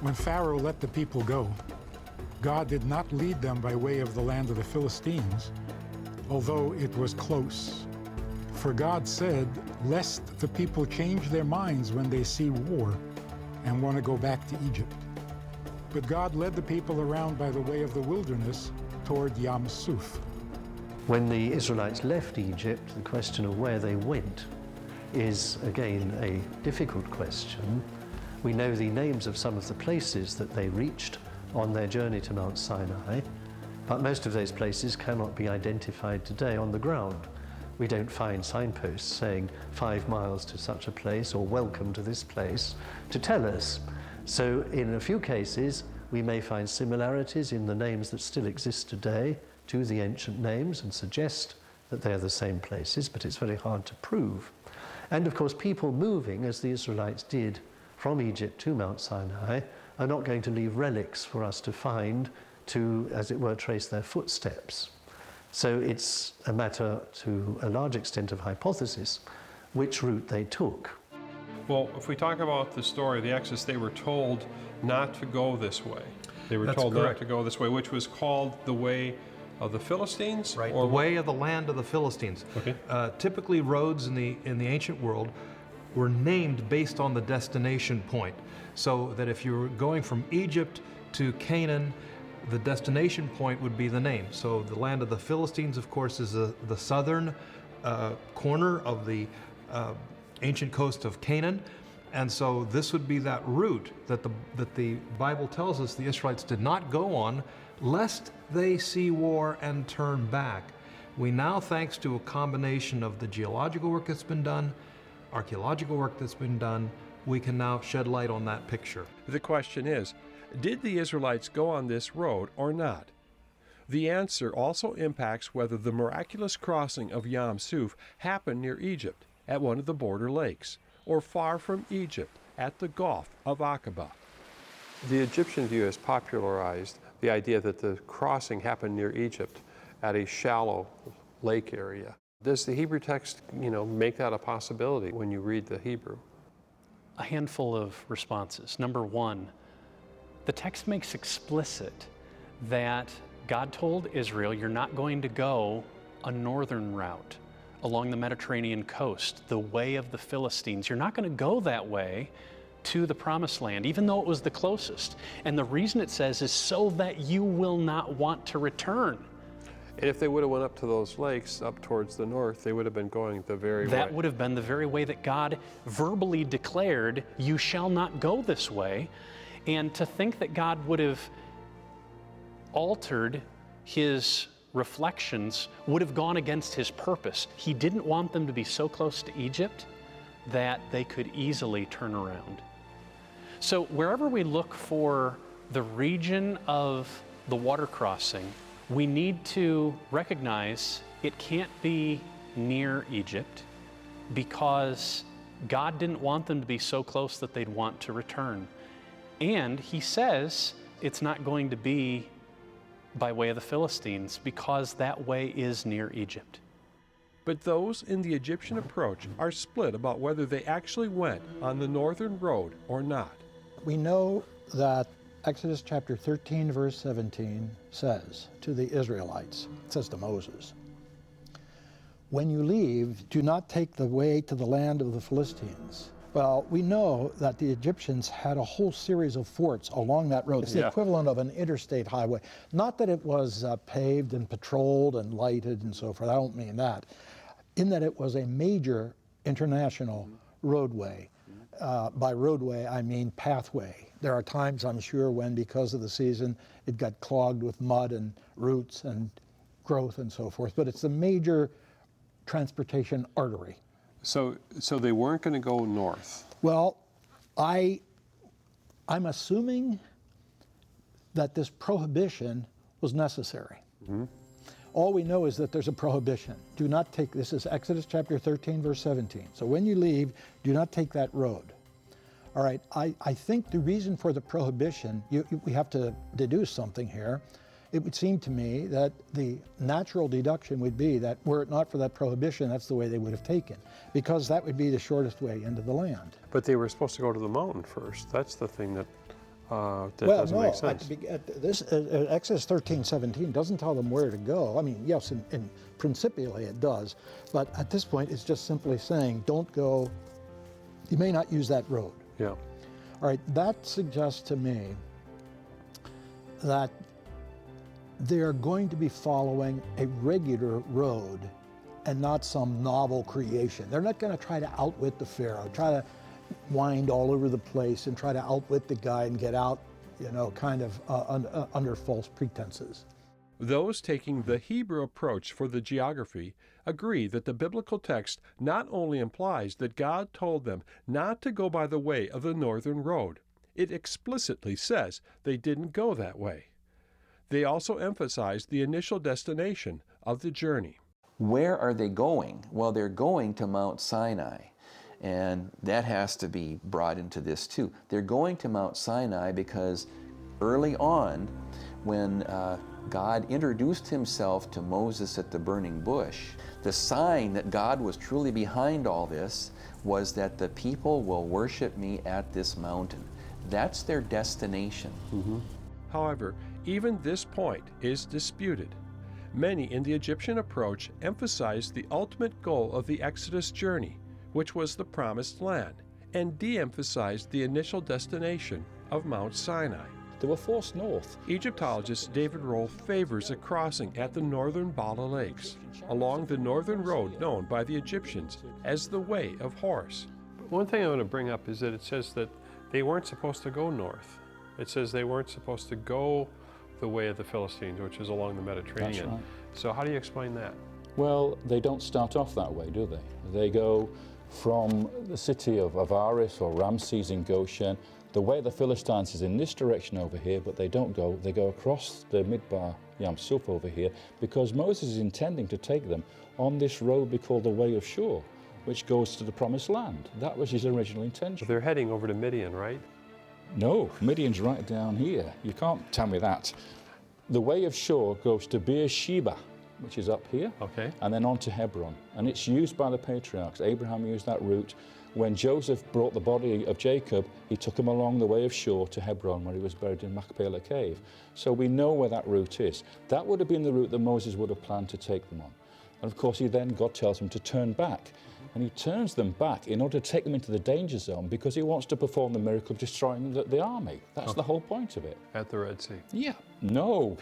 When Pharaoh let the people go, God did not lead them by way of the land of the Philistines, although it was close. For God said, lest the people change their minds when they see war and want to go back to Egypt. But God led the people around by the way of the wilderness toward Yam Suf. When the Israelites left Egypt, the question of where they went is again a difficult question. We know the names of some of the places that they reached on their journey to Mount Sinai, but most of those places cannot be identified today on the ground. We don't find signposts saying 5 miles to such a place or welcome to this place to tell us. So in a few cases, we may find similarities in the names that still exist today to the ancient names and suggest that they're the same places, but it's very hard to prove. And of course, people moving, as the Israelites did from Egypt to Mount Sinai, are not going to leave relics for us to find to, as it were, trace their footsteps. So it's a matter, to a large extent, of hypothesis, which route they took. Well, if we talk about the story of the Exodus, they were told not to go this way. They were told not to go this way, which was called the way of the Philistines? Right, or the way of the land of the Philistines. Okay. Typically, roads in the ancient world were named based on the destination point. So that if you were going from Egypt to Canaan, the destination point would be the name. So the land of the Philistines, of course, is the southern corner of the ancient coast of Canaan. And so this would be that route that the Bible tells us the Israelites did not go on, lest they see war and turn back. We now, thanks to a combination of the geological work that's been done, archaeological work that's been done, we can now shed light on that picture. The question is, did the Israelites go on this road or not? The answer also impacts whether the miraculous crossing of Yam Suf happened near Egypt, at one of the border lakes, or far from Egypt, at the Gulf of Aqaba. The Egyptian view has popularized the idea that the crossing happened near Egypt at a shallow lake area. Does the Hebrew text, make that a possibility when you read the Hebrew? A handful of responses. Number one, the text makes explicit that God told Israel, you're not going to go a northern route along the Mediterranean coast, the way of the Philistines. You're not going to go that way to the Promised Land, even though it was the closest. And the reason it says is so that you will not want to return. And if they would have went up to those lakes up towards the north, they would have been going the very way. That would have been the very way that God verbally declared, you shall not go this way. And to think that God would have altered his reflections would have gone against his purpose. He didn't want them to be so close to Egypt that they could easily turn around. So wherever we look for the region of the water crossing, we need to recognize it can't be near Egypt because God didn't want them to be so close that they'd want to return. And he says it's not going to be by way of the Philistines because that way is near Egypt. But those in the Egyptian approach are split about whether they actually went on the northern road or not. We know that Exodus chapter 13, verse 17 says to the Israelites, it says to Moses, when you leave, do not take the way to the land of the Philistines. Well, we know that the Egyptians had a whole series of forts along that road. It's the equivalent of an interstate highway. Not that it was paved and patrolled and lighted and so forth. I don't mean that. In that it was a major international roadway. By roadway, I mean pathway. There are times, I'm sure, when because of the season, it got clogged with mud and roots and growth and so forth. But it's a major transportation artery. So they weren't going to go north? Well, I'm assuming that this prohibition was necessary. Mm-hmm. All we know is that there's a prohibition. Do not take, this is Exodus chapter 13, verse 17. So when you leave, do not take that road. All right, I think the reason for the prohibition, we have to deduce something here. It would seem to me that the natural deduction would be that were it not for that prohibition, that's the way they would have taken, because that would be the shortest way into the land. But they were supposed to go to the mountain first. That's the thing that that doesn't make sense. Exodus 13:17 doesn't tell them where to go. I mean, yes, in principially it does, but at this point it's just simply saying, don't go, you may not use that road. Yeah. All right, that suggests to me that they're going to be following a regular road and not some novel creation. They're not going to try to outwit the Pharaoh, try to wind all over the place and try to outwit the guy and get out, kind of under false pretenses. Those taking the Hebrew approach for the geography agree that the biblical text not only implies that God told them not to go by the way of the northern road, it explicitly says they didn't go that way. They also emphasize the initial destination of the journey. Where are they going? Well, they're going to Mount Sinai. And that has to be brought into this too. They're going to Mount Sinai because early on, when God introduced himself to Moses at the burning bush, the sign that God was truly behind all this was that the people will worship me at this mountain. That's their destination. Mm-hmm. However, even this point is disputed. Many in the Egyptian approach emphasize the ultimate goal of the Exodus journey, which was the Promised Land, and de-emphasized the initial destination of Mount Sinai. They were forced north. Egyptologist David Rohl favors a crossing at the northern Bala Lakes, along the northern road known by the Egyptians as the Way of Horus. One thing I want to bring up is that it says that they weren't supposed to go north. It says they weren't supposed to go the way of the Philistines, which is along the Mediterranean. That's right. So how do you explain that? Well, they don't start off that way, do they? They go from the city of Avaris or Ramses in Goshen. The way of the Philistines is in this direction over here, but they don't go. They go across the Midbar Yam Suf over here because Moses is intending to take them on this road we call the Way of Shur, which goes to the Promised Land. That was his original intention. They're heading over to Midian, right? No, Midian's right down here. You can't tell me that. The Way of Shur goes to Beersheba, which is up here, okay, and then on to Hebron. And it's used by the patriarchs. Abraham used that route. When Joseph brought the body of Jacob, he took him along the Way of Shur to Hebron, where he was buried in Machpelah Cave. So we know where that route is. That would have been the route that Moses would have planned to take them on. And of course, God tells him to turn back. And he turns them back in order to take them into the danger zone because he wants to perform the miracle of destroying the army. That's the whole point of it. At the Red Sea? Yeah. No.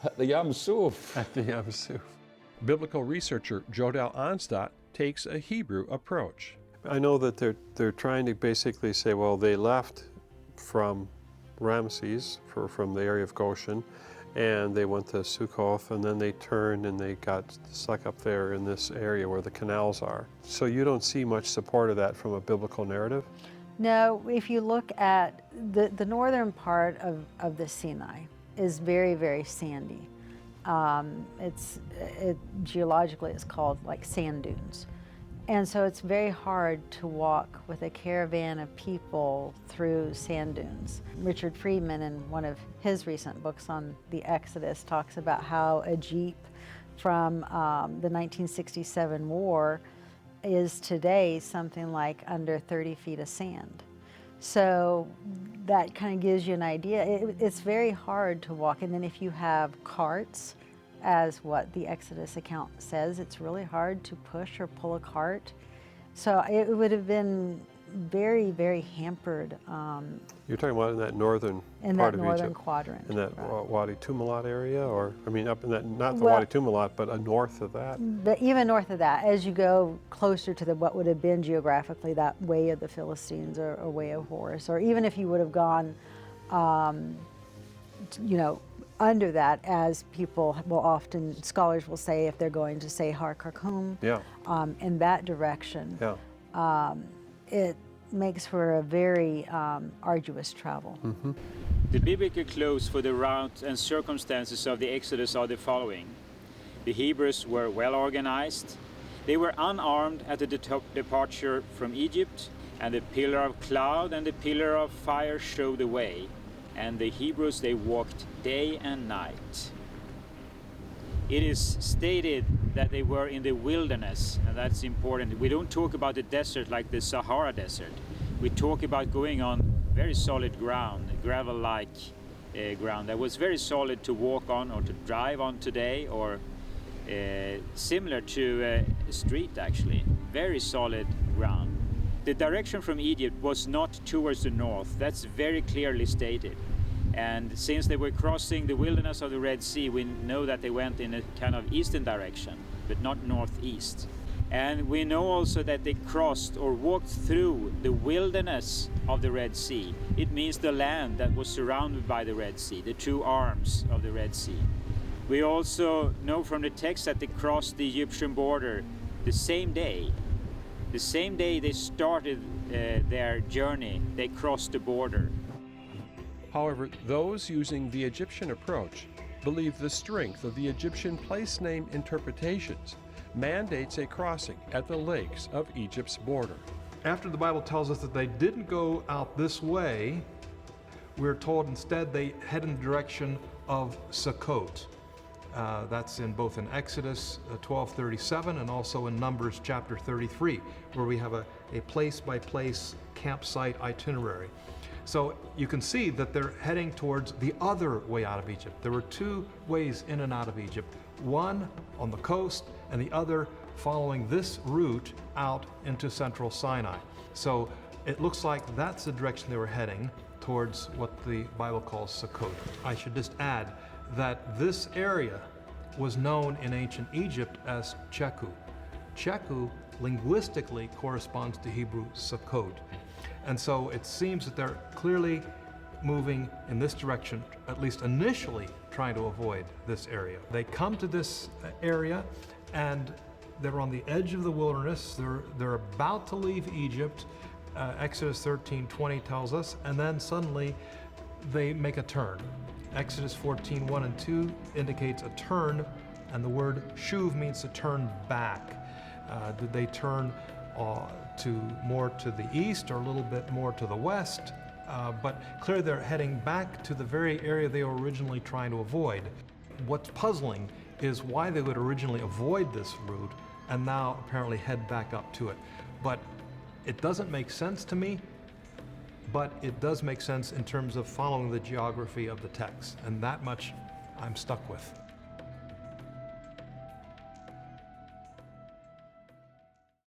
At the Yam Suf. At the Yam Suf. Biblical researcher Jodel Onstadt takes a Hebrew approach. I know that they're trying to basically say, well, they left from Ramses, from the area of Goshen, and they went to Sukkoth, and then they turned and they got stuck up there in this area where the canals are. So you don't see much support of that from a biblical narrative? No, if you look at the northern part of the Sinai is very, very sandy. Geologically it's called like sand dunes. And so it's very hard to walk with a caravan of people through sand dunes. Richard Friedman, in one of his recent books on the Exodus, talks about how a Jeep from the 1967 war is today something like under 30 feet of sand. So that kind of gives you an idea. It's very hard to walk. And then if you have carts, as what the Exodus account says, it's really hard to push or pull a cart. So it would have been very, very hampered. You're talking about in that northern in part that of northern Egypt, quadrant. in that right. Wadi Tumilat area, or I mean up in that, not the Well, Wadi Tumilat, but north of that? But even north of that, as you go closer to what would have been geographically that Way of the Philistines or Way of Horus, or even if you would have gone, under that, as people will often, scholars will say, if they're going to say Har Karkum, Yeah. In that direction, Yeah. it makes for a very arduous travel. Mm-hmm. The biblical clues for the route and circumstances of the Exodus are the following. The Hebrews were well organized. They were unarmed at the departure from Egypt, and the pillar of cloud and the pillar of fire showed the way. And the Hebrews, they walked day and night. It is stated that they were in the wilderness, and that's important. We don't talk about the desert like the Sahara Desert. We talk about going on very solid ground, gravel-like ground that was very solid to walk on or to drive on today, or similar to a street actually, very solid ground. The direction from Egypt was not towards the north, that's very clearly stated. And since they were crossing the wilderness of the Red Sea, we know that they went in a kind of eastern direction, but not northeast. And we know also that they crossed or walked through the wilderness of the Red Sea. It means the land that was surrounded by the Red Sea, the two arms of the Red Sea. We also know from the text that they crossed the Egyptian border the same day. The same day they started their journey, they crossed the border. However, those using the Egyptian approach believe the strength of the Egyptian place name interpretations mandates a crossing at the lakes of Egypt's border. After the Bible tells us that they didn't go out this way, we're told instead they head in the direction of Sukkot. That's in both in Exodus 12:37 and also in Numbers chapter 33, where we have a place-by-place campsite itinerary. So you can see that they're heading towards the other way out of Egypt. There were two ways in and out of Egypt, one on the coast and the other following this route out into central Sinai. So it looks like that's the direction they were heading, towards what the Bible calls Sukkot. I should just add that this area was known in ancient Egypt as Cheku. Cheku linguistically corresponds to Hebrew Sukkot. And so it seems that they're clearly moving in this direction, at least initially trying to avoid this area. They come to this area and they're on the edge of the wilderness. They're about to leave Egypt. Exodus 13:20 tells us, and then suddenly they make a turn. Exodus 14:1 and 2 indicates a turn, and the word shuv means to turn back. Did they turn more to the east or a little bit more to the west? But clearly they're heading back to the very area they were originally trying to avoid. What's puzzling is why they would originally avoid this route and now apparently head back up to it. But it doesn't make sense to me, but it does make sense in terms of following the geography of the text, and that much I'm stuck with.